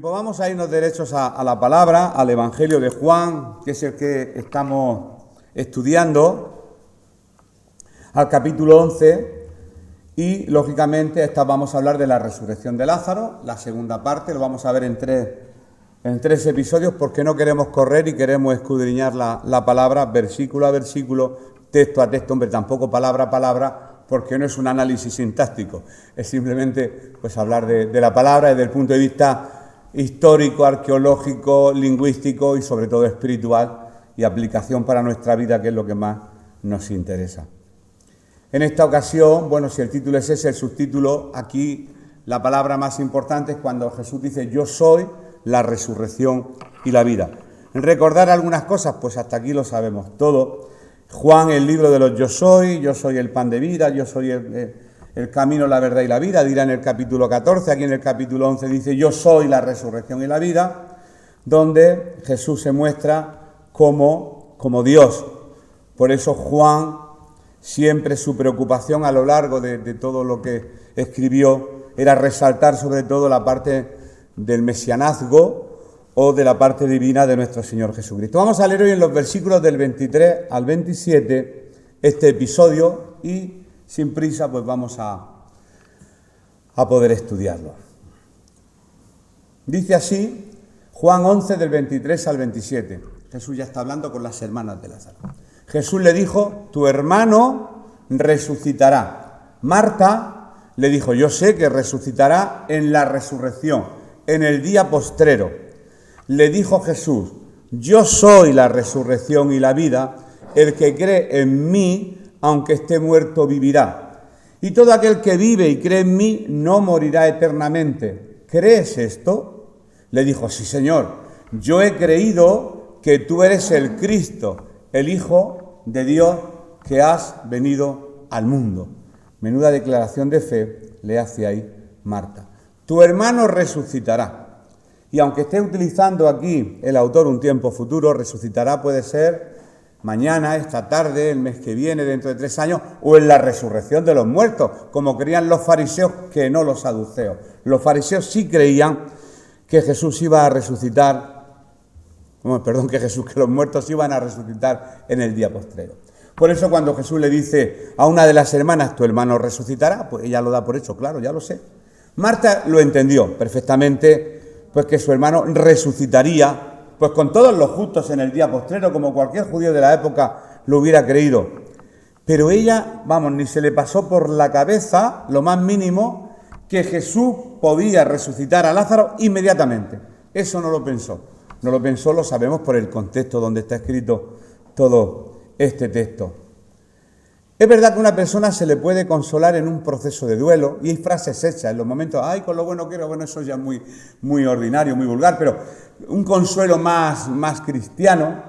Pues vamos a irnos derechos a la palabra, al Evangelio de Juan, que es el que estamos estudiando, al capítulo 11, y lógicamente vamos a hablar de la resurrección de Lázaro, la segunda parte, lo vamos a ver en tres episodios, porque no queremos correr y queremos escudriñar la palabra versículo a versículo, texto a texto, hombre, tampoco palabra a palabra, porque no es un análisis sintáctico, es simplemente pues hablar de la palabra desde el punto de vista histórico, arqueológico, lingüístico y sobre todo espiritual y aplicación para nuestra vida, que es lo que más nos interesa. En esta ocasión, bueno, si el título es ese, el subtítulo, aquí la palabra más importante es cuando Jesús dice: yo soy la resurrección y la vida. ¿Recordar algunas cosas? Pues hasta aquí lo sabemos todo. Juan, el libro de los yo soy el pan de vida, yo soy el camino, la verdad y la vida, dirá en el capítulo 14, aquí en el capítulo 11 dice: yo soy la resurrección y la vida, donde Jesús se muestra como Dios. Por eso Juan, siempre su preocupación a lo largo de todo lo que escribió, era resaltar sobre todo la parte del mesianazgo o de la parte divina de nuestro Señor Jesucristo. Vamos a leer hoy en los versículos del 23 al 27 este episodio y sin prisa pues vamos a poder estudiarlo. Dice así Juan 11 del 23 al 27. Jesús ya está hablando con las hermanas de Lázaro. Jesús le dijo: tu hermano resucitará. Marta le dijo: yo sé que resucitará en la resurrección, en el día postrero. Le dijo Jesús: yo soy la resurrección y la vida, el que cree en mí, aunque esté muerto, vivirá. Y todo aquel que vive y cree en mí no morirá eternamente. ¿Crees esto? Le dijo: sí, Señor, yo he creído que tú eres el Cristo, el Hijo de Dios, que has venido al mundo. Menuda declaración de fe le hace ahí Marta. Tu hermano resucitará. Y aunque esté utilizando aquí el autor un tiempo futuro, resucitará puede ser mañana, esta tarde, el mes que viene, dentro de 3 años, o en la resurrección de los muertos, como creían los fariseos, que no los saduceos. Los fariseos sí creían que Jesús iba a resucitar, que los muertos iban a resucitar en el día postrero. Por eso cuando Jesús le dice a una de las hermanas: tu hermano resucitará, pues ella lo da por hecho, claro, ya lo sé. Marta lo entendió perfectamente, pues que su hermano resucitaría, pues con todos los justos en el día postrero, como cualquier judío de la época lo hubiera creído. Pero ella, ni se le pasó por la cabeza, lo más mínimo, que Jesús podía resucitar a Lázaro inmediatamente. Eso no lo pensó. No lo pensó, lo sabemos por el contexto donde está escrito todo este texto. Es verdad que a una persona se le puede consolar en un proceso de duelo, y hay frases hechas en los momentos: ay, con lo bueno quiero, eso ya es muy ordinario, muy vulgar, pero un consuelo más cristiano,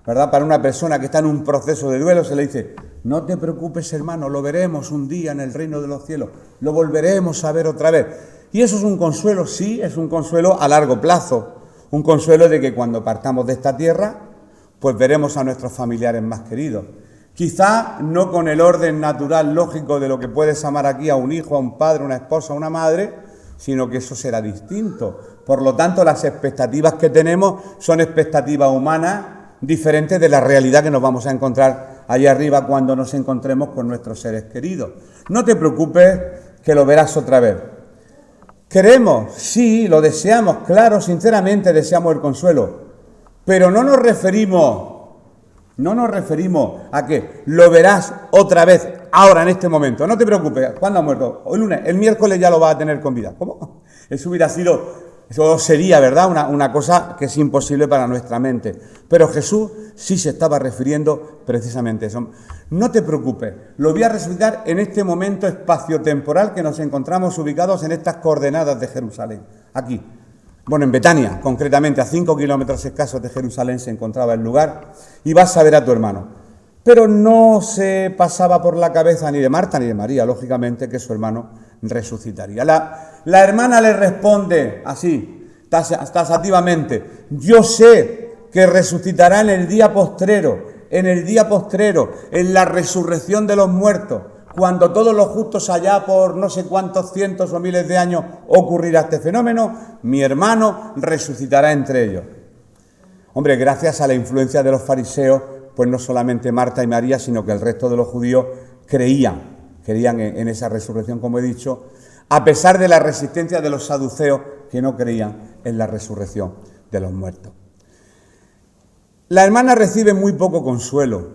¿verdad? Para una persona que está en un proceso de duelo se le dice: no te preocupes, hermano, lo veremos un día en el reino de los cielos, lo volveremos a ver otra vez. Y eso es un consuelo, sí, es un consuelo a largo plazo, un consuelo de que cuando partamos de esta tierra, pues veremos a nuestros familiares más queridos. Quizá no con el orden natural, lógico de lo que puedes amar aquí a un hijo, a un padre, a una esposa, a una madre, sino que eso será distinto. Por lo tanto, las expectativas que tenemos son expectativas humanas diferentes de la realidad que nos vamos a encontrar allá arriba cuando nos encontremos con nuestros seres queridos. No te preocupes, que lo verás otra vez. Queremos, sí, lo deseamos, claro, sinceramente deseamos el consuelo, pero no nos referimos a que lo verás otra vez, ahora, en este momento. No te preocupes, ¿cuándo ha muerto? El lunes, el miércoles ya lo vas a tener con vida. ¿Cómo? Eso sería, ¿verdad? Una cosa que es imposible para nuestra mente. Pero Jesús sí se estaba refiriendo precisamente a eso. No te preocupes, lo voy a resucitar en este momento espaciotemporal que nos encontramos ubicados en estas coordenadas de Jerusalén. Aquí. En Betania, concretamente a 5 kilómetros escasos de Jerusalén se encontraba el lugar, y vas a ver a tu hermano. Pero no se pasaba por la cabeza ni de Marta ni de María, lógicamente, que su hermano resucitaría. La hermana le responde así, taxativamente: yo sé que resucitará en el día postrero, en la resurrección de los muertos. cuando todos los justos allá por no sé cuántos cientos o miles de años ocurrirá este fenómeno, mi hermano resucitará entre ellos. Hombre, gracias a la influencia de los fariseos, pues no solamente Marta y María, sino que el resto de los judíos creían en esa resurrección, como he dicho, a pesar de la resistencia de los saduceos que no creían en la resurrección de los muertos. La hermana recibe muy poco consuelo.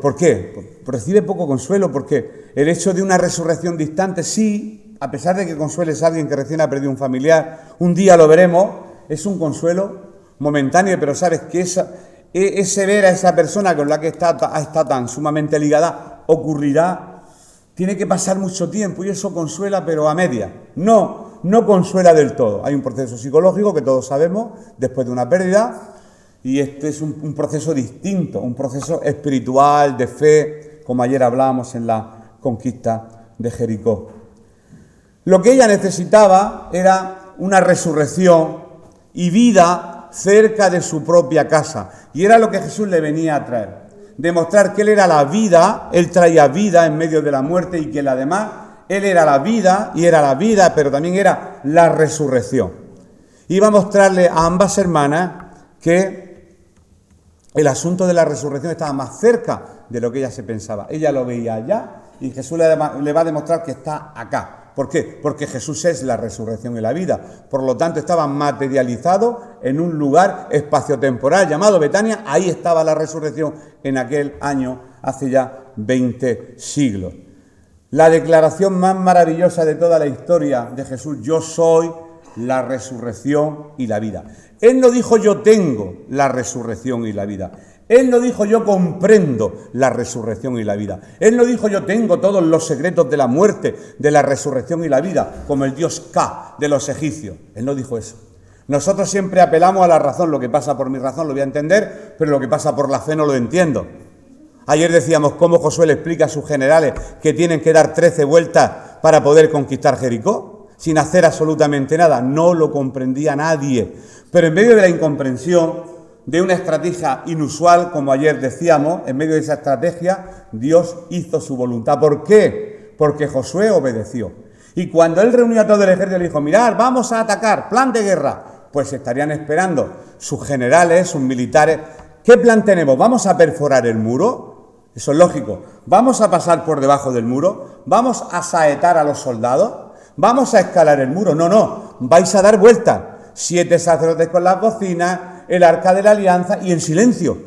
¿Por qué? Recibe poco consuelo porque el hecho de una resurrección distante, sí, a pesar de que consueles a alguien que recién ha perdido un familiar, un día lo veremos, es un consuelo momentáneo, pero sabes que ese ver a esa persona con la que está tan sumamente ligada ocurrirá, tiene que pasar mucho tiempo y eso consuela, pero a media. No consuela del todo. Hay un proceso psicológico que todos sabemos después de una pérdida y este es un proceso distinto, un proceso espiritual, de fe, como ayer hablábamos en la conquista de Jericó. Lo que ella necesitaba era una resurrección y vida cerca de su propia casa. Y era lo que Jesús le venía a traer. Demostrar que Él era la vida, Él traía vida en medio de la muerte y que además Él era la vida y era la vida, pero también era la resurrección. Iba a mostrarle a ambas hermanas que el asunto de la resurrección estaba más cerca de lo que ella se pensaba. Ella lo veía allá y Jesús le va a demostrar que está acá. ¿Por qué? Porque Jesús es la resurrección y la vida. Por lo tanto, estaba materializado en un lugar espaciotemporal llamado Betania. Ahí estaba la resurrección en aquel año, hace ya 20 siglos. La declaración más maravillosa de toda la historia de Jesús: yo soy la resurrección y la vida. Él no dijo yo tengo la resurrección y la vida. Él no dijo yo comprendo la resurrección y la vida. Él no dijo yo tengo todos los secretos de la muerte, de la resurrección y la vida, como el dios Ka de los egipcios. Él no dijo eso. Nosotros siempre apelamos a la razón. Lo que pasa por mi razón lo voy a entender, pero lo que pasa por la fe no lo entiendo. Ayer decíamos cómo Josué le explica a sus generales que tienen que dar 13 vueltas para poder conquistar Jericó, sin hacer absolutamente nada. No lo comprendía nadie. Pero en medio de la incomprensión, de una estrategia inusual, como ayer decíamos, en medio de esa estrategia, Dios hizo su voluntad. ¿Por qué? Porque Josué obedeció. Y cuando él reunió a todo el ejército, le dijo: mirad, vamos a atacar, plan de guerra. Pues estarían esperando sus generales, sus militares. ¿Qué plan tenemos? ¿Vamos a perforar el muro? Eso es lógico. ¿Vamos a pasar por debajo del muro? ¿Vamos a saetar a los soldados? ¿Vamos a escalar el muro? No, vais a dar vueltas. 7 sacerdotes con las bocinas, el arca de la alianza y en silencio.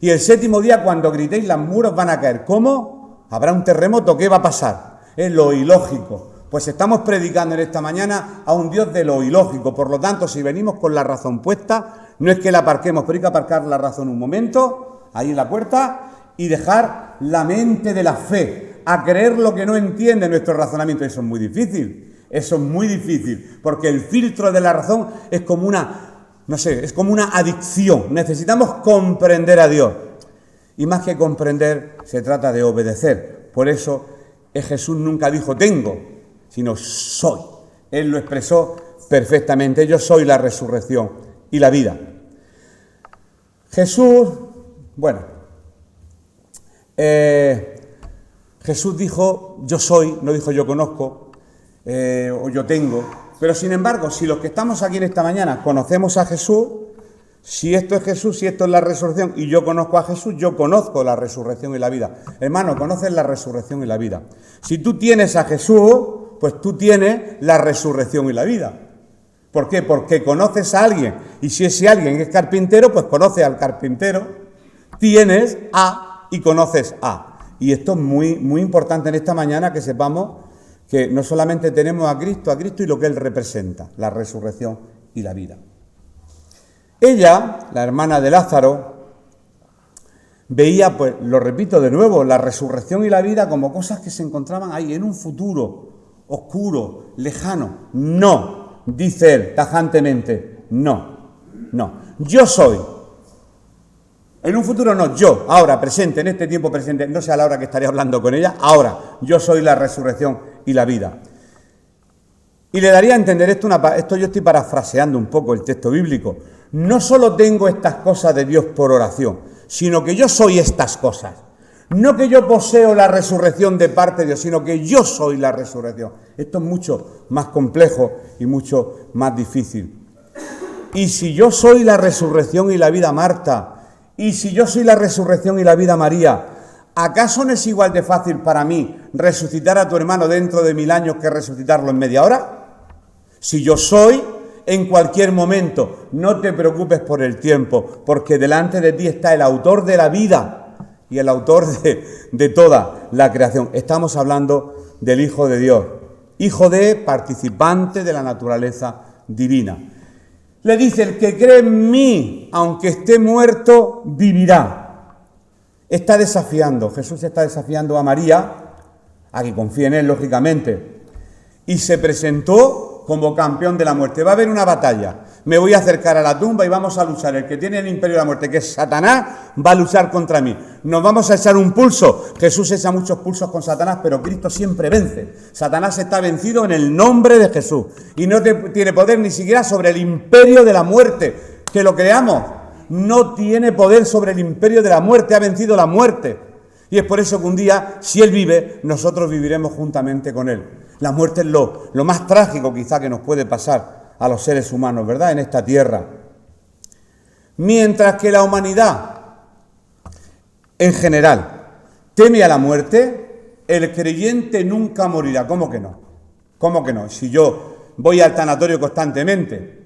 Y el 7º día, cuando gritéis, los muros van a caer. ¿Cómo? ¿Habrá un terremoto? ¿Qué va a pasar? Es lo ilógico. Pues estamos predicando en esta mañana a un Dios de lo ilógico. Por lo tanto, si venimos con la razón puesta, no es que la aparquemos, pero hay que aparcar la razón un momento, ahí en la puerta, y dejar la mente de la fe a creer lo que no entiende nuestro razonamiento. Eso es muy difícil. Eso es muy difícil, porque el filtro de la razón es como es como una adicción. Necesitamos comprender a Dios. Y más que comprender, se trata de obedecer. Por eso Jesús nunca dijo tengo, sino soy. Él lo expresó perfectamente. Yo soy la resurrección y la vida. Jesús dijo yo soy, no dijo yo conozco. O yo tengo, pero sin embargo, si los que estamos aquí en esta mañana conocemos a Jesús, si esto es Jesús, si esto es la resurrección y yo conozco a Jesús, yo conozco la resurrección y la vida. Hermano, conoces la resurrección y la vida. Si tú tienes a Jesús, pues tú tienes la resurrección y la vida. ¿Por qué? Porque conoces a alguien, y si ese alguien es carpintero, pues conoces al carpintero, tienes a y conoces a. Y esto es muy, muy importante en esta mañana, que sepamos que no solamente tenemos a Cristo y lo que Él representa, la resurrección y la vida. Ella, la hermana de Lázaro, veía, pues lo repito de nuevo, la resurrección y la vida como cosas que se encontraban ahí en un futuro oscuro, lejano. No, dice él tajantemente, no. Yo soy. En un futuro no, yo, ahora, presente, en este tiempo presente, no sé a la hora que estaré hablando con ella, ahora, yo soy la resurrección y la vida. Y le daría a entender esto yo estoy parafraseando un poco el texto bíblico. No solo tengo estas cosas de Dios por oración, sino que yo soy estas cosas. No que yo poseo la resurrección de parte de Dios, sino que yo soy la resurrección. Esto es mucho más complejo y mucho más difícil. Y si yo soy la resurrección y la vida, Marta, y si yo soy la resurrección y la vida, María, ¿acaso no es igual de fácil para mí resucitar a tu hermano dentro de 1000 años que resucitarlo en media hora? Si yo soy, en cualquier momento, no te preocupes por el tiempo, porque delante de ti está el autor de la vida y el autor de toda la creación. Estamos hablando del Hijo de Dios, hijo de, participante de la naturaleza divina. Le dice, el que cree en mí, aunque esté muerto, vivirá. Está desafiando, Jesús está desafiando a María, a que confíe en él, lógicamente, y se presentó como campeón de la muerte. Va a haber una batalla. Me voy a acercar a la tumba y vamos a luchar. El que tiene el imperio de la muerte, que es Satanás, va a luchar contra mí. Nos vamos a echar un pulso. Jesús echa muchos pulsos con Satanás, pero Cristo siempre vence. Satanás está vencido en el nombre de Jesús. Y no tiene poder ni siquiera sobre el imperio de la muerte. Que lo creamos. No tiene poder sobre el imperio de la muerte. Ha vencido la muerte. Y es por eso que un día, si Él vive, nosotros viviremos juntamente con Él. La muerte es lo más trágico quizá que nos puede pasar a los seres humanos, ¿verdad?, en esta tierra. Mientras que la humanidad, en general, teme a la muerte, el creyente nunca morirá. ¿Cómo que no? ¿Cómo que no? Si yo voy al tanatorio constantemente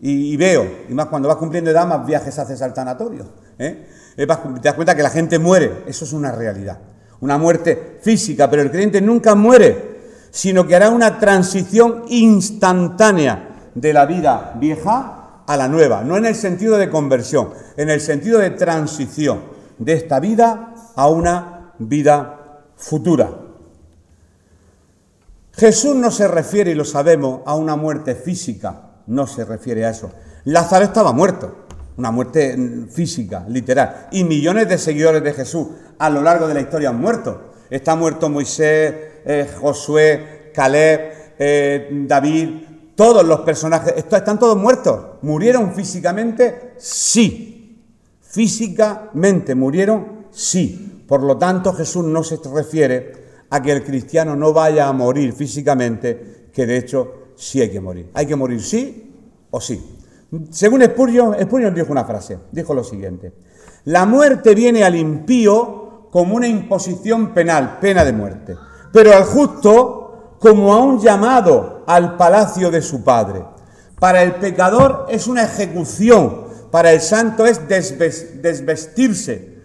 y veo, y más cuando vas cumpliendo edad, más viajes haces al tanatorio, te das cuenta que la gente muere. Eso es una realidad, una muerte física, pero el creyente nunca muere, sino que hará una transición instantánea de la vida vieja a la nueva, no en el sentido de conversión, en el sentido de transición de esta vida a una vida futura. Jesús no se refiere, y lo sabemos, a una muerte física, no se refiere a eso. Lázaro estaba muerto, una muerte física, literal, y millones de seguidores de Jesús a lo largo de la historia han muerto. Está muerto Moisés, Josué, Caleb, David, todos los personajes, están todos muertos. ¿Murieron físicamente? Sí. Físicamente murieron, sí. Por lo tanto, Jesús no se refiere a que el cristiano no vaya a morir físicamente, que de hecho sí hay que morir. Hay que morir sí o sí. Según Spurgeon dijo una frase, dijo lo siguiente: la muerte viene al impío como una imposición penal, pena de muerte, pero al justo como a un llamado al palacio de su Padre. Para el pecador es una ejecución, para el santo es desvestirse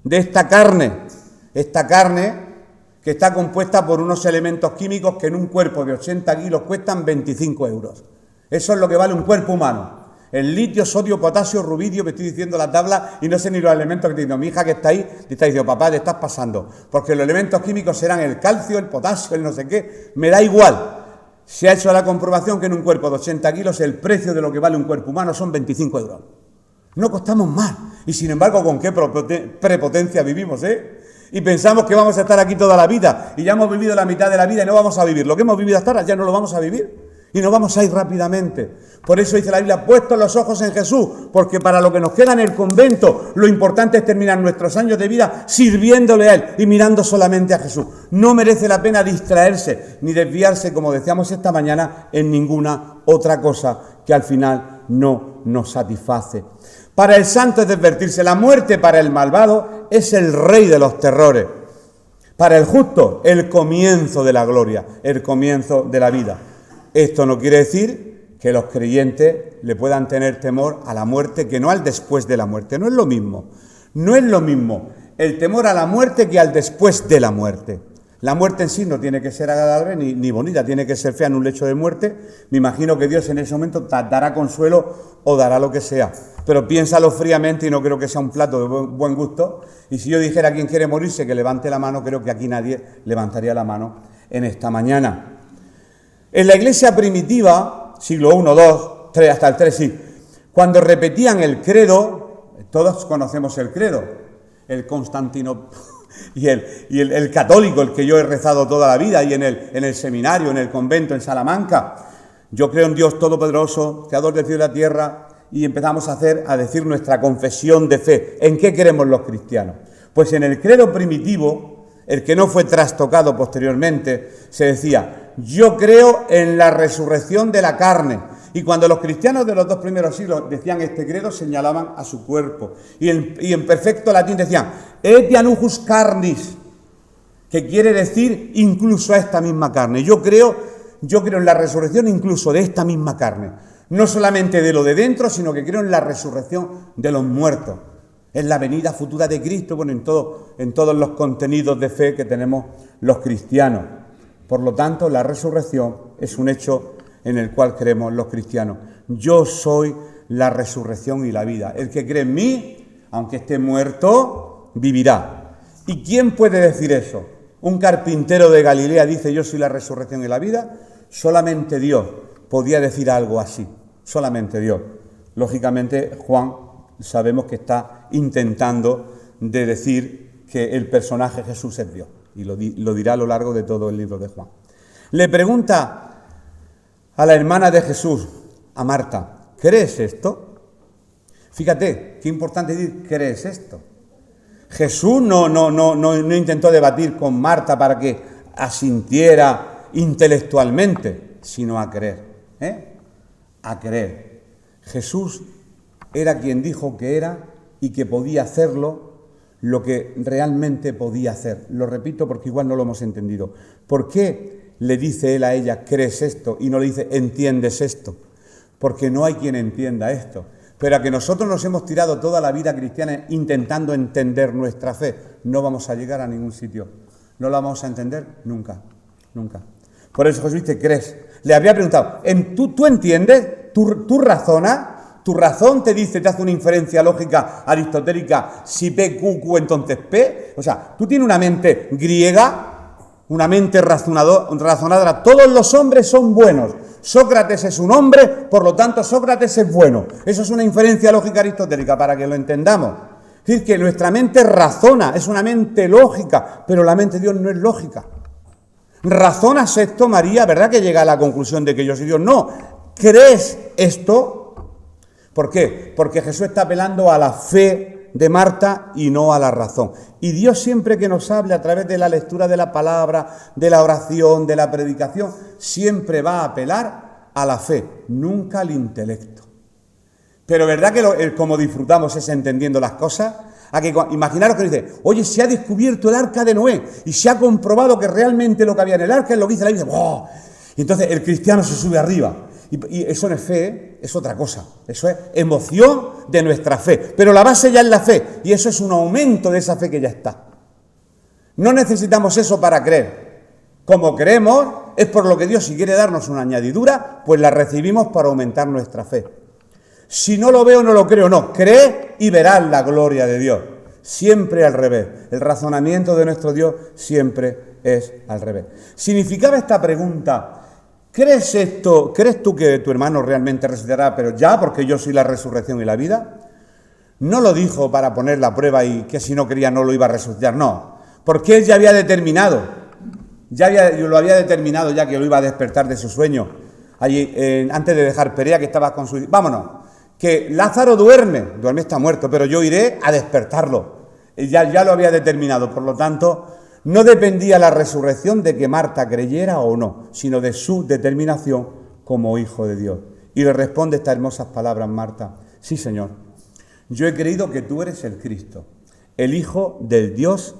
de esta carne que está compuesta por unos elementos químicos que en un cuerpo de 80 kilos cuestan 25 euros. Eso es lo que vale un cuerpo humano. El litio, sodio, potasio, rubidio, me estoy diciendo la tabla y no sé ni los elementos que te digo. Mi hija que está ahí, te está diciendo, papá, te estás pasando, porque los elementos químicos serán el calcio, el potasio, el no sé qué, me da igual. Se ha hecho la comprobación que en un cuerpo de 80 kilos el precio de lo que vale un cuerpo humano son 25 euros. No costamos más. Y sin embargo, ¿con qué prepotencia vivimos, Y pensamos que vamos a estar aquí toda la vida y ya hemos vivido la mitad de la vida y no vamos a vivir. Lo que hemos vivido hasta ahora ya no lo vamos a vivir. Y nos vamos a ir rápidamente. Por eso dice la Biblia, puestos los ojos en Jesús, porque para lo que nos queda en el convento, lo importante es terminar nuestros años de vida sirviéndole a Él y mirando solamente a Jesús. No merece la pena distraerse ni desviarse, como decíamos esta mañana, en ninguna otra cosa que al final no nos satisface. Para el santo es desvertirse. La muerte para el malvado es el rey de los terrores. Para el justo, el comienzo de la gloria, el comienzo de la vida. Esto no quiere decir que los creyentes le puedan tener temor a la muerte, que no al después de la muerte. No es lo mismo. No es lo mismo el temor a la muerte que al después de la muerte. La muerte en sí no tiene que ser agradable ni bonita, tiene que ser fea en un lecho de muerte. Me imagino que Dios en ese momento dará consuelo o dará lo que sea. Pero piénsalo fríamente y no creo que sea un plato de buen gusto. Y si yo dijera a quien quiere morirse que levante la mano, creo que aquí nadie levantaría la mano en esta mañana. En la iglesia primitiva, siglo I, II, III, hasta el III, sí, cuando repetían el credo, todos conocemos el credo, el constantino y el católico, el que yo he rezado toda la vida, y en el seminario, en el convento, en Salamanca. Yo creo en Dios Todopoderoso, Creador del cielo y la tierra, y empezamos a decir nuestra confesión de fe. ¿En qué creemos los cristianos? Pues en el credo primitivo, el que no fue trastocado posteriormente, se decía: yo creo en la resurrección de la carne. Y cuando los cristianos de los 2 primeros siglos decían este credo, señalaban a su cuerpo. Y en perfecto latín decían: etianujus carnis, que quiere decir incluso a esta misma carne. Yo creo en la resurrección incluso de esta misma carne. No solamente de lo de dentro, sino que creo en la resurrección de los muertos. En la venida futura de Cristo, bueno, en todos los contenidos de fe que tenemos los cristianos. Por lo tanto, la resurrección es un hecho en el cual creemos los cristianos. Yo soy la resurrección y la vida. El que cree en mí, aunque esté muerto, vivirá. ¿Y quién puede decir eso? ¿Un carpintero de Galilea dice: yo soy la resurrección y la vida? Solamente Dios podía decir algo así. Solamente Dios. Lógicamente, Juan sabemos que está intentando de decir que el personaje Jesús es Dios. Y lo dirá a lo largo de todo el libro de Juan. Le pregunta a la hermana de Jesús, a Marta: ¿crees esto? Fíjate, qué importante decir: ¿crees esto? Jesús no intentó debatir con Marta para que asintiera intelectualmente, sino a creer. A creer. Jesús era quien dijo que era y que podía hacerlo lo que realmente podía hacer. Lo repito porque igual no lo hemos entendido. ¿Por qué le dice él a ella: ¿crees esto? Y no le dice: ¿entiendes esto? Porque no hay quien entienda esto. Pero a que nosotros nos hemos tirado toda la vida cristiana intentando entender nuestra fe, no vamos a llegar a ningún sitio. No la vamos a entender nunca, nunca. Por eso Jesús dice: ¿crees? Le habría preguntado: ¿tú entiendes? ¿Tú razonas? ¿Tu razón te dice, te hace una inferencia lógica aristotélica, si P, Q, entonces P? O sea, tú tienes una mente griega, una mente razonadora. Todos los hombres son buenos. Sócrates es un hombre, por lo tanto Sócrates es bueno. Eso es una inferencia lógica aristotélica, para que lo entendamos. Es decir, que nuestra mente razona, es una mente lógica, pero la mente de Dios no es lógica. ¿Razonas esto, María? ¿Verdad que llega a la conclusión de que yo soy Dios? No. ¿Crees esto? ¿Por qué? Porque Jesús está apelando a la fe de Marta y no a la razón. Y Dios, siempre que nos hable a través de la lectura de la palabra, de la oración, de la predicación, siempre va a apelar a la fe, nunca al intelecto. Pero ¿verdad que como disfrutamos es entendiendo las cosas? Imaginaros que dice: oye, se ha descubierto el arca de Noé y se ha comprobado que realmente lo que había en el arca es lo que dice la Biblia. ¡Oh! Y entonces el cristiano se sube arriba. Y eso no es fe, es otra cosa. Eso es emoción de nuestra fe. Pero la base ya es la fe. Y eso es un aumento de esa fe que ya está. No necesitamos eso para creer. Como creemos, es por lo que Dios, si quiere darnos una añadidura, pues la recibimos para aumentar nuestra fe. Si no lo veo, no lo creo. No, cree y verás la gloria de Dios. Siempre al revés. El razonamiento de nuestro Dios siempre es al revés. Significaba esta pregunta: ¿crees esto? ¿Crees tú que tu hermano realmente resucitará, pero ya porque yo soy la resurrección y la vida? No lo dijo para poner la prueba y que si no creía no lo iba a resucitar, no. Porque él ya había determinado, lo había determinado ya que lo iba a despertar de su sueño. Allí, antes de dejar Perea, que estaba con su... Vámonos, que Lázaro duerme está muerto, pero yo iré a despertarlo. Ya lo había determinado, por lo tanto... No dependía la resurrección de que Marta creyera o no, sino de su determinación como hijo de Dios. Y le responde estas hermosas palabras Marta: sí, Señor, yo he creído que tú eres el Cristo, el Hijo de Dios,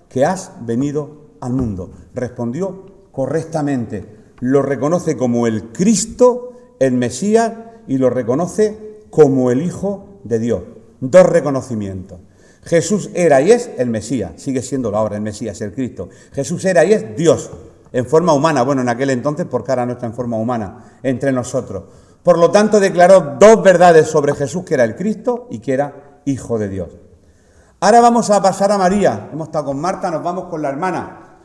que has venido al mundo. Respondió correctamente, lo reconoce como el Cristo, el Mesías, y lo reconoce como el Hijo de Dios. 2 reconocimientos. Jesús era y es el Mesías, sigue siéndolo ahora el Mesías, el Cristo. Jesús era y es Dios, en forma humana, bueno, en aquel entonces porque ahora no está en forma humana, entre nosotros. Por lo tanto, declaró 2 verdades sobre Jesús, que era el Cristo y que era Hijo de Dios. Ahora vamos a pasar a María. Hemos estado con Marta, nos vamos con la hermana.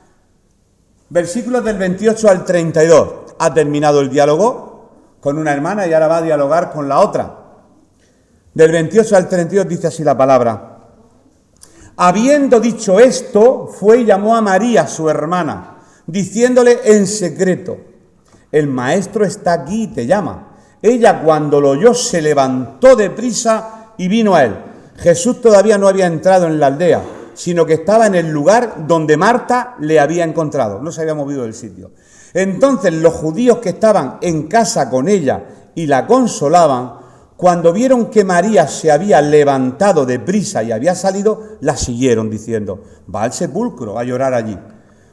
Versículos del 28 al 32. Ha terminado el diálogo con una hermana y ahora va a dialogar con la otra. Del 28 al 32 dice así la palabra: habiendo dicho esto, fue y llamó a María, su hermana, diciéndole en secreto: el maestro está aquí y te llama. Ella, cuando lo oyó, se levantó deprisa y vino a él. Jesús todavía no había entrado en la aldea, sino que estaba en el lugar donde Marta le había encontrado. No se había movido del sitio. Entonces los judíos que estaban en casa con ella y la consolaban, cuando vieron que María se había levantado deprisa y había salido, la siguieron diciendo: va al sepulcro a llorar allí.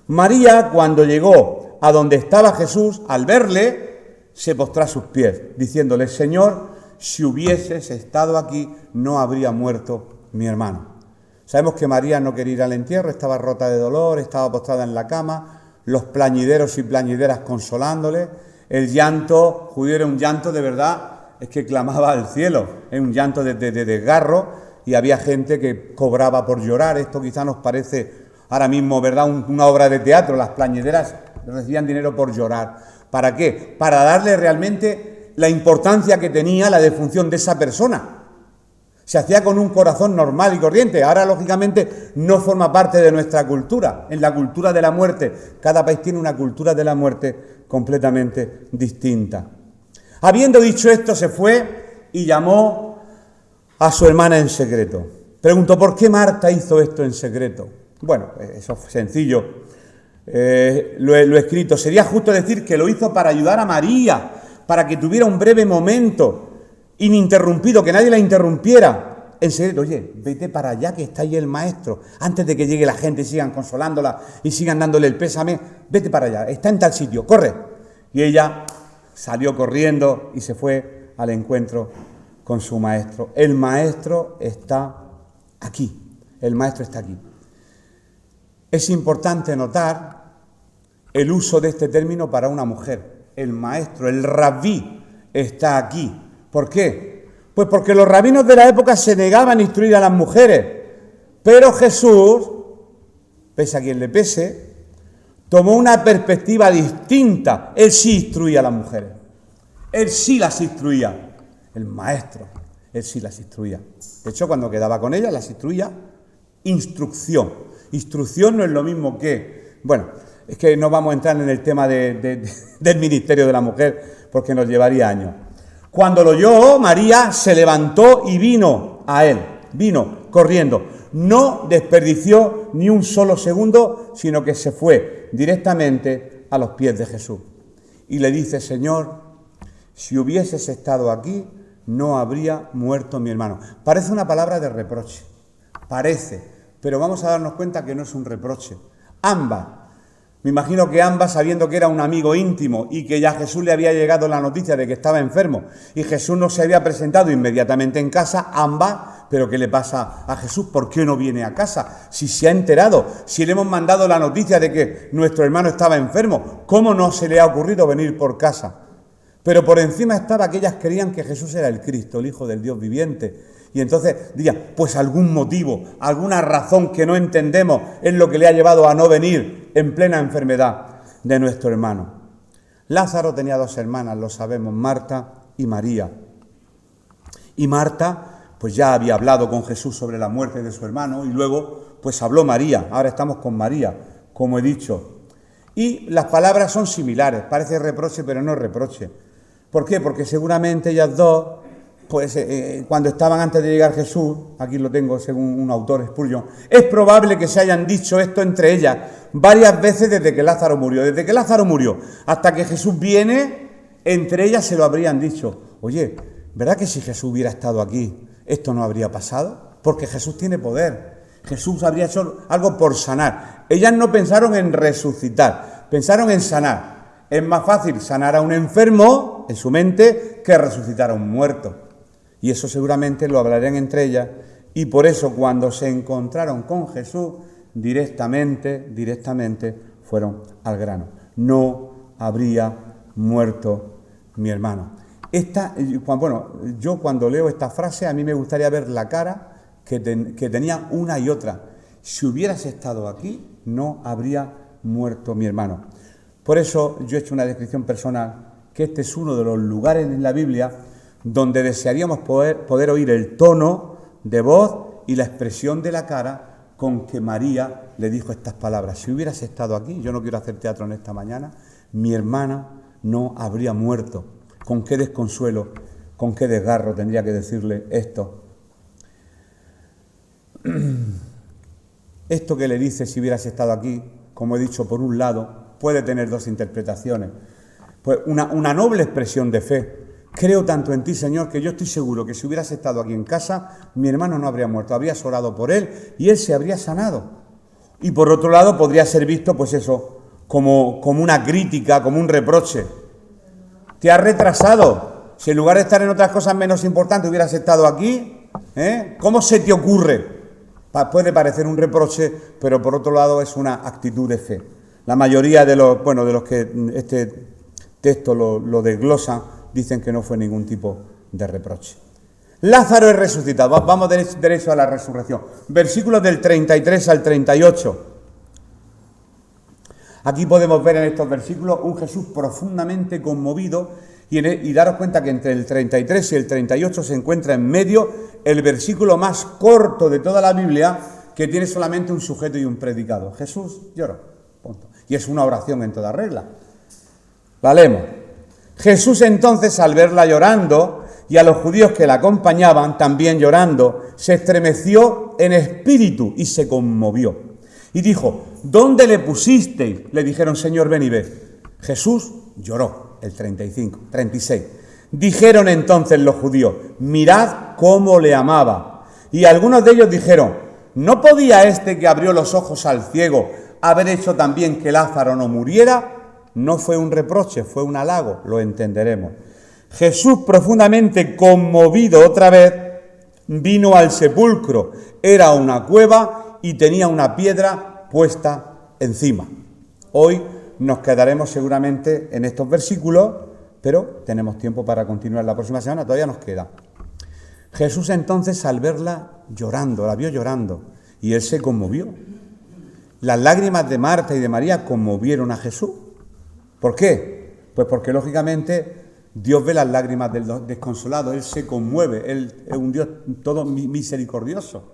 María, cuando llegó a donde estaba Jesús, al verle, se postró a sus pies, diciéndole: Señor, si hubieses estado aquí, no habría muerto mi hermano. Sabemos que María no quería ir al entierro, estaba rota de dolor, estaba postrada en la cama, los plañideros y plañideras consolándole. El llanto judío era un llanto de verdad, es que clamaba al cielo, es un llanto de desgarro, y había gente que cobraba por llorar. Esto quizá nos parece ahora mismo, ¿verdad?, una obra de teatro. Las plañideras recibían dinero por llorar. ¿Para qué? Para darle realmente la importancia que tenía la defunción de esa persona. Se hacía con un corazón normal y corriente. Ahora, lógicamente, no forma parte de nuestra cultura. En la cultura de la muerte, cada país tiene una cultura de la muerte completamente distinta. Habiendo dicho esto, se fue y llamó a su hermana en secreto. Preguntó: ¿por qué Marta hizo esto en secreto? Bueno, eso es sencillo. Lo he escrito. Sería justo decir que lo hizo para ayudar a María, para que tuviera un breve momento ininterrumpido, que nadie la interrumpiera. En secreto: oye, vete para allá, que está ahí el maestro, antes de que llegue la gente y sigan consolándola y sigan dándole el pésame. Vete para allá, está en tal sitio, corre. Y ella salió corriendo y se fue al encuentro con su maestro. El maestro está aquí, el maestro está aquí. Es importante notar el uso de este término para una mujer. El maestro, el rabí, está aquí. ¿Por qué? Pues porque los rabinos de la época se negaban a instruir a las mujeres, pero Jesús, pese a quien le pese, tomó una perspectiva distinta. Él sí instruía a las mujeres, él sí las instruía, el maestro, él sí las instruía. De hecho, cuando quedaba con ellas, las instruía. Instrucción. Instrucción no es lo mismo que... Bueno, es que no vamos a entrar en el tema del ministerio de la mujer, porque nos llevaría años. Cuando lo oyó, María se levantó y vino a él, vino corriendo. No desperdició ni un solo segundo, sino que se fue directamente a los pies de Jesús. Y le dice: Señor, si hubieses estado aquí, no habría muerto mi hermano. Parece una palabra de reproche, parece, pero vamos a darnos cuenta que no es un reproche. Ambas, me imagino que ambas, sabiendo que era un amigo íntimo y que ya a Jesús le había llegado la noticia de que estaba enfermo y Jesús no se había presentado inmediatamente en casa, ambas, ¿pero qué le pasa a Jesús? ¿Por qué no viene a casa? Si se ha enterado, si le hemos mandado la noticia de que nuestro hermano estaba enfermo, ¿cómo no se le ha ocurrido venir por casa? Pero por encima estaba que ellas creían que Jesús era el Cristo, el Hijo del Dios viviente. Y entonces dirían: pues algún motivo, alguna razón que no entendemos es lo que le ha llevado a no venir en plena enfermedad de nuestro hermano. Lázaro tenía dos hermanas, lo sabemos, Marta y María. Y Marta, pues ya había hablado con Jesús sobre la muerte de su hermano, y luego, pues habló María. Ahora estamos con María, como he dicho. Y las palabras son similares, parece reproche, pero no es reproche. ¿Por qué? Porque seguramente ellas dos, pues cuando estaban antes de llegar Jesús, aquí lo tengo según un autor, Spurgeon, es probable que se hayan dicho esto entre ellas varias veces desde que Lázaro murió. Desde que Lázaro murió hasta que Jesús viene, entre ellas se lo habrían dicho: oye, ¿verdad que si Jesús hubiera estado aquí, esto no habría pasado? Porque Jesús tiene poder, Jesús habría hecho algo por sanar. Ellas no pensaron en resucitar, pensaron en sanar. Es más fácil sanar a un enfermo en su mente que resucitar a un muerto. Y eso seguramente lo hablarían entre ellas, y por eso cuando se encontraron con Jesús, directamente fueron al grano. No habría muerto mi hermano. Yo cuando leo esta frase, a mí me gustaría ver la cara que tenía una y otra. Si hubieras estado aquí, no habría muerto mi hermano. Por eso yo he hecho una descripción personal, que este es uno de los lugares en la Biblia donde desearíamos poder oír el tono de voz y la expresión de la cara con que María le dijo estas palabras. Si hubieras estado aquí, yo no quiero hacer teatro en esta mañana, mi hermana no habría muerto. ¿Con qué desconsuelo, con qué desgarro tendría que decirle esto? Esto que le dice, si hubieras estado aquí, como he dicho, por un lado, puede tener dos interpretaciones. Pues una noble expresión de fe. Creo tanto en ti, Señor, que yo estoy seguro que si hubieras estado aquí en casa, mi hermano no habría muerto, habrías orado por él y él se habría sanado. Y por otro lado, podría ser visto, pues eso, como una crítica, como un reproche. Te has retrasado. Si en lugar de estar en otras cosas menos importantes hubieras estado aquí, ¿cómo se te ocurre? Puede parecer un reproche, pero por otro lado es una actitud de fe. La mayoría de los que este texto lo desglosan, dicen que no fue ningún tipo de reproche. Lázaro es resucitado. Vamos derecho a la resurrección. Versículos del 33 al 38. Aquí podemos ver en estos versículos un Jesús profundamente conmovido y daros cuenta que entre el 33 y el 38 se encuentra en medio el versículo más corto de toda la Biblia, que tiene solamente un sujeto y un predicado. Jesús lloró. Punto. Y es una oración en toda regla. La leemos. Jesús entonces, al verla llorando, y a los judíos que la acompañaban también llorando, se estremeció en espíritu y se conmovió. Y dijo, ¿dónde le pusisteis? Le dijeron, Señor, ven y ve. Jesús lloró, el 36. Dijeron entonces los judíos, mirad cómo le amaba. Y algunos de ellos dijeron, ¿no podía este que abrió los ojos al ciego haber hecho también que Lázaro no muriera? No fue un reproche, fue un halago, lo entenderemos. Jesús, profundamente conmovido otra vez, vino al sepulcro. Era una cueva y tenía una piedra puesta encima. Hoy nos quedaremos seguramente en estos versículos, pero tenemos tiempo para continuar la próxima semana, todavía nos queda. Jesús entonces, al verla llorando, la vio llorando, y él se conmovió. Las lágrimas de Marta y de María conmovieron a Jesús. ¿Por qué? Pues porque lógicamente Dios ve las lágrimas del desconsolado, Él se conmueve, Él es un Dios todo misericordioso.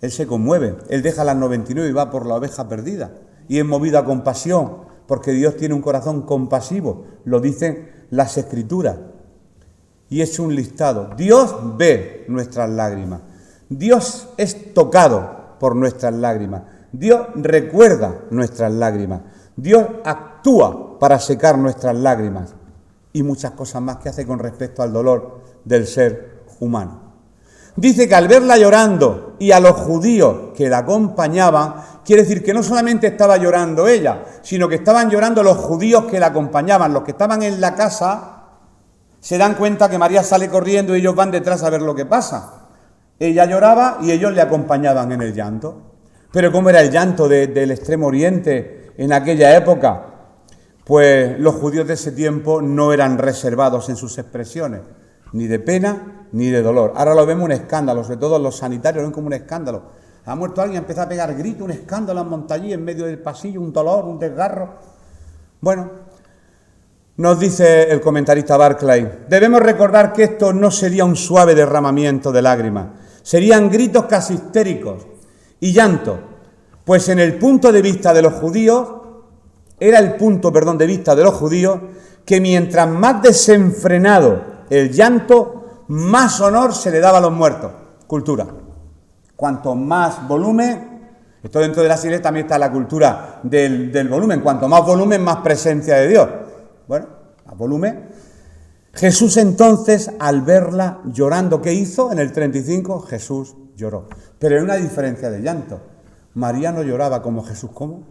Él se conmueve, Él deja las 99 y va por la oveja perdida. Y es movido a compasión, porque Dios tiene un corazón compasivo, lo dicen las Escrituras. Y es un listado. Dios ve nuestras lágrimas. Dios es tocado por nuestras lágrimas. Dios recuerda nuestras lágrimas. Dios actúa para secar nuestras lágrimas y muchas cosas más que hace con respecto al dolor del ser humano. Dice que al verla llorando y a los judíos que la acompañaban, quiere decir que no solamente estaba llorando ella, sino que estaban llorando los judíos que la acompañaban. Los que estaban en la casa se dan cuenta que María sale corriendo y ellos van detrás a ver lo que pasa. Ella lloraba y ellos le acompañaban en el llanto. Pero ¿cómo era el llanto del Extremo Oriente en aquella época? Pues los judíos de ese tiempo no eran reservados en sus expresiones, ni de pena ni de dolor. Ahora lo vemos un escándalo, sobre todo los sanitarios lo ven como un escándalo. Ha muerto alguien, empieza a pegar gritos, un escándalo en Montallí, en medio del pasillo, un dolor, un desgarro. Bueno, nos dice el comentarista Barclay, debemos recordar que esto no sería un suave derramamiento de lágrimas, serían gritos casi histéricos y llanto, pues en el punto de vista de los judíos, era el punto, de vista de los judíos, que mientras más desenfrenado el llanto, más honor se le daba a los muertos. Cultura. Cuanto más volumen, esto dentro de la iglesia también está la cultura del volumen, cuanto más volumen, más presencia de Dios. Bueno, más volumen. Jesús entonces, al verla llorando, ¿qué hizo? En el 35, Jesús lloró. Pero hay una diferencia de llanto. María no lloraba como Jesús. ¿Cómo?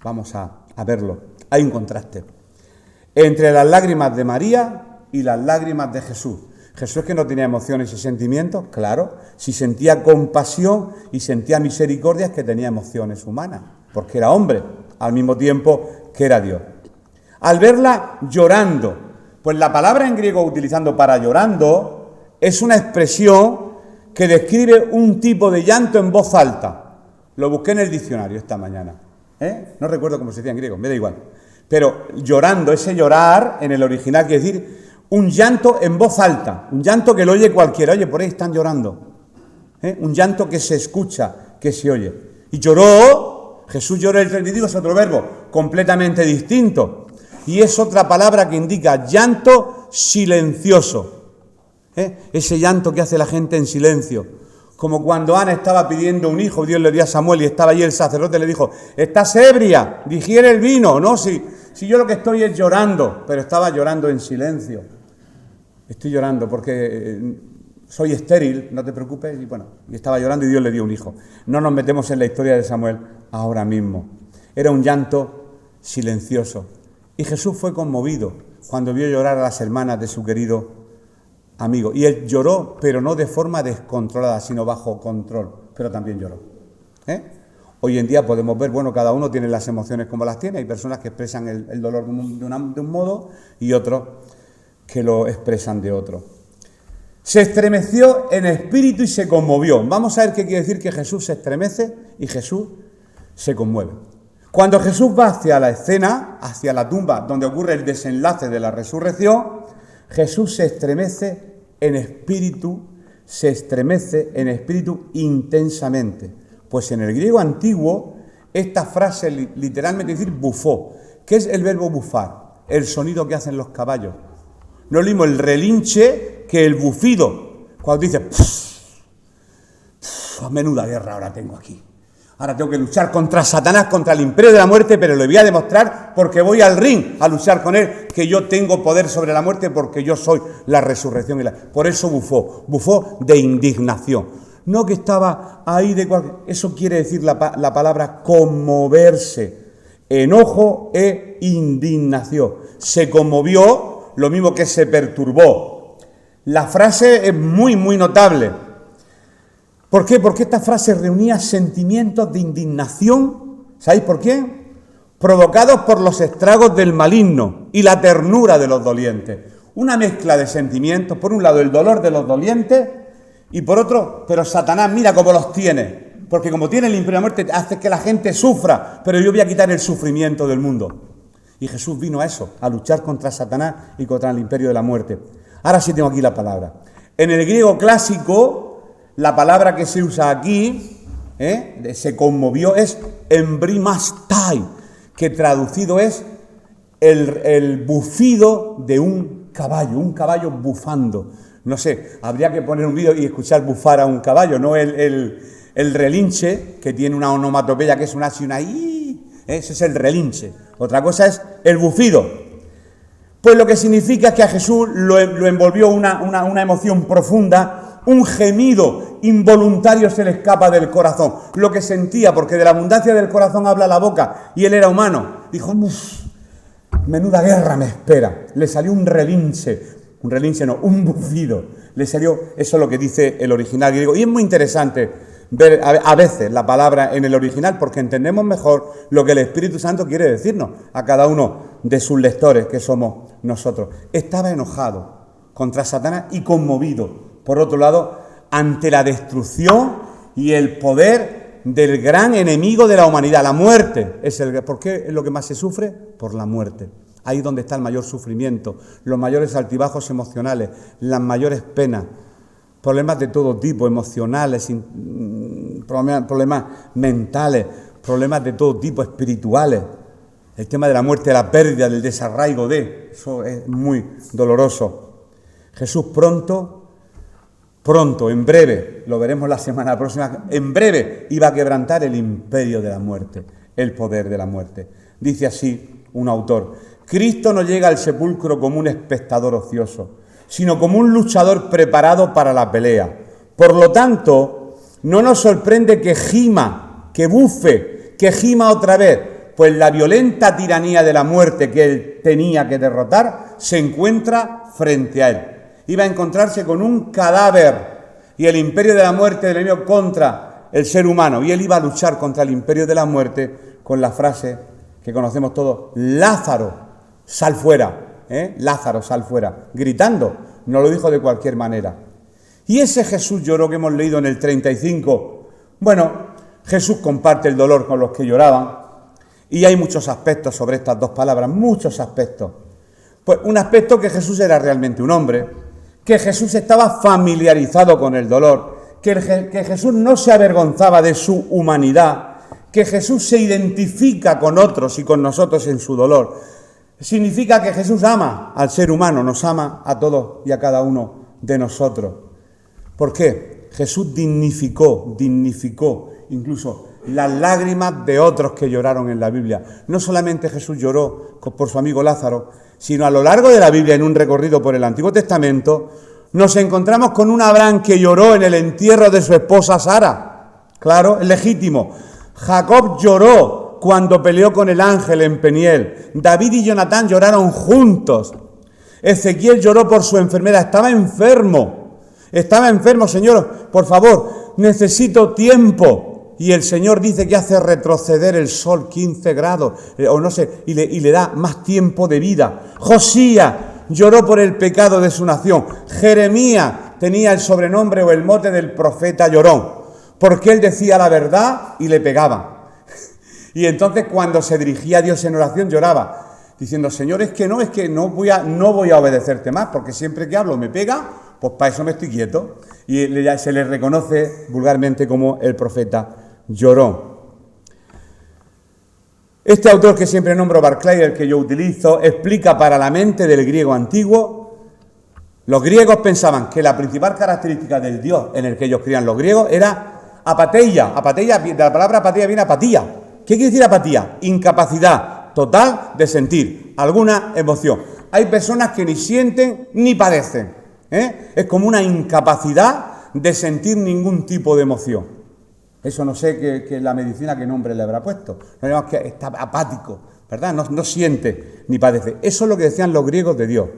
Vamos a verlo. Hay un contraste entre las lágrimas de María y las lágrimas de Jesús. Jesús, que no tenía emociones y sentimientos, claro, si sentía compasión y sentía misericordia, es que tenía emociones humanas, porque era hombre, al mismo tiempo que era Dios. Al verla llorando, pues la palabra en griego utilizando para llorando es una expresión que describe un tipo de llanto en voz alta. Lo busqué en el diccionario esta mañana. No recuerdo cómo se decía en griego, me da igual. Pero llorando, ese llorar en el original quiere decir un llanto en voz alta, un llanto que lo oye cualquiera. Oye, por ahí están llorando. Un llanto que se escucha, que se oye. Y lloró, Jesús lloró, el 35 es otro verbo completamente distinto. Y es otra palabra que indica llanto silencioso. Ese llanto que hace la gente en silencio, Como cuando Ana estaba pidiendo un hijo, Dios le dio a Samuel y estaba allí el sacerdote, le dijo, estás ebria, digiere el vino. No, si yo lo que estoy es llorando, pero estaba llorando en silencio. Estoy llorando porque soy estéril, no te preocupes. Y bueno, y estaba llorando y Dios le dio un hijo. No nos metemos en la historia de Samuel ahora mismo. Era un llanto silencioso. Y Jesús fue conmovido cuando vio llorar a las hermanas de su querido amigo. Y él lloró, pero no de forma descontrolada, sino bajo control. Pero también lloró. Hoy en día podemos ver, bueno, cada uno tiene las emociones como las tiene. Hay personas que expresan el dolor de un modo y otros que lo expresan de otro. Se estremeció en espíritu y se conmovió. Vamos a ver qué quiere decir que Jesús se estremece y Jesús se conmueve. Cuando Jesús va hacia la escena, hacia la tumba, donde ocurre el desenlace de la resurrección, Jesús se estremece en espíritu intensamente. Pues en el griego antiguo, esta frase literalmente quiere decir bufó. ¿Qué es el verbo bufar? El sonido que hacen los caballos. No es lo mismo el relinche que el bufido. Cuando dice, menuda guerra ahora tengo aquí. Ahora tengo que luchar contra Satanás, contra el imperio de la muerte, pero le voy a demostrar porque voy al ring a luchar con él, que yo tengo poder sobre la muerte porque yo soy la resurrección. Por eso bufó de indignación. No que estaba ahí de cualquier... Eso quiere decir la palabra conmoverse, enojo e indignación. Se conmovió, lo mismo que se perturbó. La frase es muy, muy notable. ¿Por qué? Porque esta frase reunía sentimientos de indignación. ¿Sabéis por qué? Provocados por los estragos del maligno y la ternura de los dolientes. Una mezcla de sentimientos. Por un lado, el dolor de los dolientes y por otro, pero Satanás mira cómo los tiene. Porque como tiene el imperio de la muerte, hace que la gente sufra. Pero yo voy a quitar el sufrimiento del mundo. Y Jesús vino a eso, a luchar contra Satanás y contra el imperio de la muerte. Ahora sí tengo aquí la palabra. En el griego clásico, la palabra que se usa aquí, se conmovió, es embrimastai, que traducido es el bufido de un caballo bufando. No sé, habría que poner un vídeo y escuchar bufar a un caballo, no el relinche, que tiene una onomatopeya que es una así, una i, ese es el relinche. Otra cosa es el bufido. Pues lo que significa es que a Jesús lo envolvió una emoción profunda, un gemido involuntario se le escapa del corazón. Lo que sentía, porque de la abundancia del corazón habla la boca, y él era humano. Dijo, menuda guerra me espera. Le salió un relinche no, un bufido. Le salió, eso es lo que dice el original griego. Y es muy interesante ver a veces la palabra en el original porque entendemos mejor lo que el Espíritu Santo quiere decirnos a cada uno de sus lectores, que somos nosotros. Estaba enojado contra Satanás y conmovido, por otro lado, ante la destrucción y el poder del gran enemigo de la humanidad, la muerte. ¿Por qué es lo que más se sufre? Por la muerte. Ahí es donde está el mayor sufrimiento, los mayores altibajos emocionales, las mayores penas, problemas de todo tipo, emocionales, problemas mentales, problemas de todo tipo, espirituales. El tema de la muerte, de la pérdida, del desarraigo eso es muy doloroso. Jesús pronto, en breve, lo veremos la semana próxima, en breve iba a quebrantar el imperio de la muerte, el poder de la muerte. Dice así un autor: Cristo no llega al sepulcro como un espectador ocioso, sino como un luchador preparado para la pelea. Por lo tanto, no nos sorprende que gima, que bufe, que gima otra vez, pues la violenta tiranía de la muerte que él tenía que derrotar se encuentra frente a él. Iba a encontrarse con un cadáver y el imperio de la muerte del enemigo contra el ser humano. Y él iba a luchar contra el imperio de la muerte con la frase que conocemos todos: Lázaro, sal fuera, Lázaro, sal fuera, gritando, no lo dijo de cualquier manera. Y ese Jesús lloró que hemos leído en el 35, bueno, Jesús comparte el dolor con los que lloraban, y hay muchos aspectos sobre estas dos palabras, muchos aspectos. Pues un aspecto, que Jesús era realmente un hombre, que Jesús estaba familiarizado con el dolor, que Jesús no se avergonzaba de su humanidad, que Jesús se identifica con otros y con nosotros en su dolor. Significa que Jesús ama al ser humano, nos ama a todos y a cada uno de nosotros. ¿Por qué? Jesús dignificó incluso las lágrimas de otros que lloraron en la Biblia. No solamente Jesús lloró por su amigo Lázaro, sino a lo largo de la Biblia, en un recorrido por el Antiguo Testamento, nos encontramos con un Abraham que lloró en el entierro de su esposa Sara. Claro, es legítimo. Jacob lloró cuando peleó con el ángel en Peniel. David y Jonatán lloraron juntos. Ezequiel lloró por su enfermedad. Estaba enfermo, Señor, por favor, necesito tiempo. Y el Señor dice que hace retroceder el sol 15 grados, o no sé, y le da más tiempo de vida. Josías lloró por el pecado de su nación. Jeremías tenía el sobrenombre o el mote del profeta llorón, porque él decía la verdad y le pegaban. Y entonces cuando se dirigía a Dios en oración lloraba, diciendo, Señor, es que no voy a obedecerte más, porque siempre que hablo me pega, pues para eso me estoy quieto. Y se le reconoce vulgarmente como el profeta llorón. Este autor que siempre nombro, Barclay, el que yo utilizo, explica para la mente del griego antiguo. Los griegos pensaban que la principal característica del Dios en el que ellos creían los griegos era apateia. Apateia, de la palabra apateia viene apatía. ¿Qué quiere decir apatía? Incapacidad total de sentir alguna emoción. Hay personas que ni sienten ni padecen. Es como una incapacidad de sentir ningún tipo de emoción. Eso no sé que la medicina qué nombre le habrá puesto. No digamos que está apático, ¿verdad? No siente ni padece. Eso es lo que decían los griegos de Dios.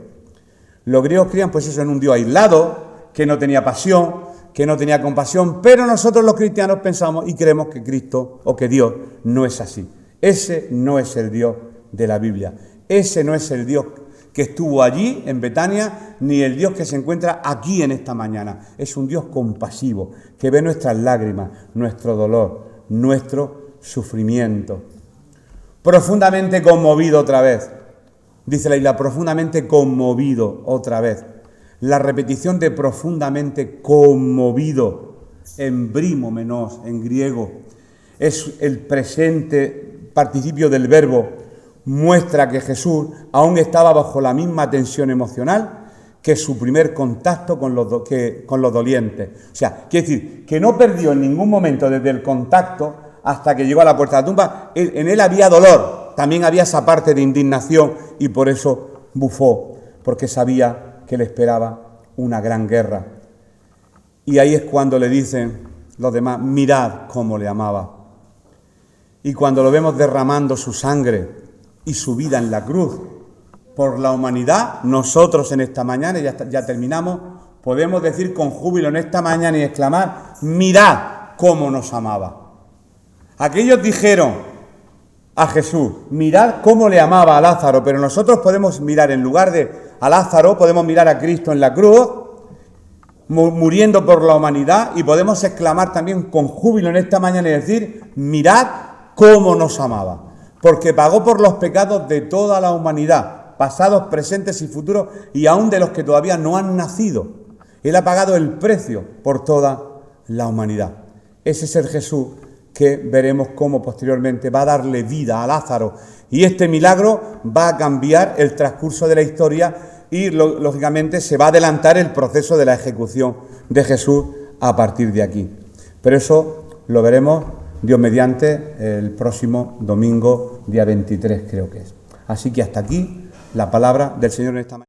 Los griegos creían pues eso en un Dios aislado, que no tenía pasión, que no tenía compasión, pero nosotros los cristianos pensamos y creemos que Cristo o que Dios no es así. Ese no es el Dios de la Biblia. Ese no es el Dios que estuvo allí en Betania, ni el Dios que se encuentra aquí en esta mañana. Es un Dios compasivo, que ve nuestras lágrimas, nuestro dolor, nuestro sufrimiento. Profundamente conmovido otra vez, dice la isla, profundamente conmovido otra vez. La repetición de profundamente conmovido, embrímomenos en griego, es el presente participio del verbo. Muestra que Jesús aún estaba bajo la misma tensión emocional que su primer contacto con los dolientes. O sea, quiere decir que no perdió en ningún momento desde el contacto hasta que llegó a la puerta de la tumba. En él había dolor, también había esa parte de indignación y por eso bufó, porque sabía que le esperaba una gran guerra. Y ahí es cuando le dicen los demás, mirad cómo le amaba. Y cuando lo vemos derramando su sangre y su vida en la cruz por la humanidad, nosotros en esta mañana, ya terminamos, podemos decir con júbilo en esta mañana y exclamar, mirad cómo nos amaba. Aquellos dijeron a Jesús, mirad cómo le amaba a Lázaro, pero nosotros podemos mirar en lugar de a Lázaro, podemos mirar a Cristo en la cruz, muriendo por la humanidad, y podemos exclamar también con júbilo en esta mañana y decir, mirad cómo nos amaba. Porque pagó por los pecados de toda la humanidad, pasados, presentes y futuros, y aún de los que todavía no han nacido. Él ha pagado el precio por toda la humanidad. Ese es el Jesús que veremos cómo posteriormente va a darle vida a Lázaro. Y este milagro va a cambiar el transcurso de la historia y, lógicamente, se va a adelantar el proceso de la ejecución de Jesús a partir de aquí. Pero eso lo veremos Dios mediante, el próximo domingo, día 23 creo que es. Así que hasta aquí la palabra del Señor en esta mañana.